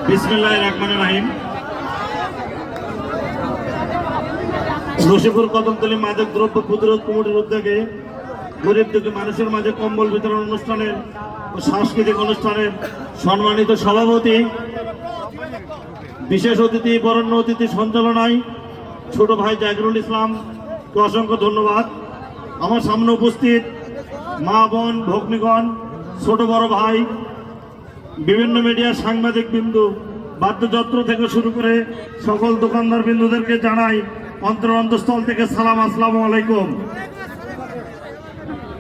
বিসমিল্লাহির রহমানির রহিম। নসিপুর কদমতলী মাদক দ্রব্য প্রতিরোধ কমিটির উদ্যোগে গরিব দুঃখী মানুষের মাঝে কম্বল বিতরণ অনুষ্ঠানের ও সাংস্কৃতিক অনুষ্ঠানের সম্মানিত সভাপতি, বিশেষ অতিথি, বরেণ্য অতিথি সঞ্চালনায় ছোট ভাই জাকিরুল ইসলামকে অসংখ্য ধন্যবাদ। আমার সামনে উপস্থিত মা বোন ভগ্নীগণ, ছোট বড় ভাই, বিভিন্ন মিডিয়ার সাংবাদিক বিন্দু, বাদ্যযন্ত্র থেকে শুরু করে সকল দোকানদার বিন্দুদেরকে জানাই অন্তরস্থল থেকে সালাম, আসসালামু আলাইকুম।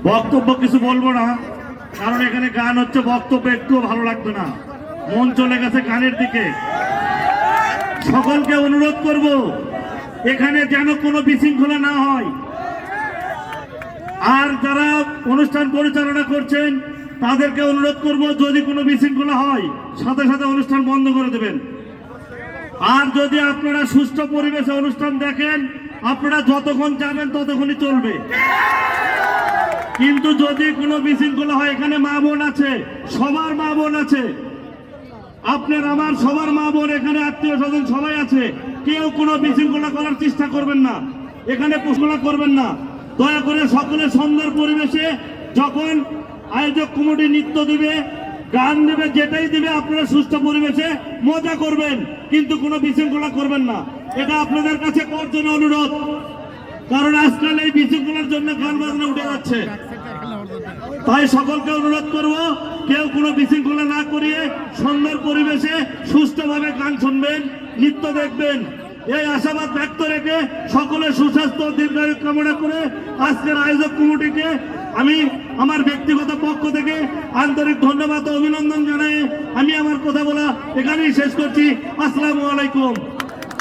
বক্তব্য কিছু বলবো না, কারণ এখানে গান হচ্ছে, বক্তব্য একটুও ভালো লাগবে না, মন চলে গেছে গানের দিকে। সকলকে অনুরোধ করব এখানে যেন কোনো বিশৃঙ্খলা না হয়, আর যারা অনুষ্ঠান পরিচালনা করছেন তাদেরকে অনুরোধ করব যদি কোনো বিশৃঙ্খলা হয় সাথে সাথে অনুষ্ঠান বন্ধ করে দেবেন। আর যদি আপনারা সুষ্ঠু পরিবেশে অনুষ্ঠান দেখেন, আপনারা যতক্ষণ যাবেন ততক্ষণই চলবে। কিন্তু যদি কোনো বিশৃঙ্খলা হয়, এখানে মা বোন আছে, সবার মা বোন আছে, আপনার আমার সবার মা বোন, এখানে আত্মীয় স্বজন সবাই আছে, কেউ কোনো বিশৃঙ্খলা করার চেষ্টা করবেন না, এখানে প্রশ্ন করবেন না। দয়া করে সকলে সুন্দর পরিবেশে, যখন আয়োজক কমিটি নৃত্য দিবে, গান দেবে, যেটাই দিবে, আপনারা সুস্থ পরিবেশে মজা করবেন, কিন্তু কোনো বিশৃঙ্খলা করবেন না। এটা আপনাদের কাছে করার জন্য অনুরোধ, কারণ আজকাল এই বিশৃঙ্খলার জন্য গান বাজনা উঠে যাচ্ছে। তাই সকলকে অনুরোধ করব কেউ কোনো বিশৃঙ্খলা না করিয়ে সুন্দর পরিবেশে সুস্থভাবে গান শুনবেন, নৃত্য দেখবেন, এই আশাবাদ ব্যক্ত রেখে সকলের সুস্বাস্থ্য দীর্ঘায়ু কামনা করে আজকের আয়োজক কমিটিকে আমি আমার ব্যক্তিগত পক্ষ থেকে আন্তরিক ধন্যবাদ ও অভিনন্দন জানাই আমি আমার কথা বলা এখানেই শেষ করছি। আসসালামু আলাইকুম।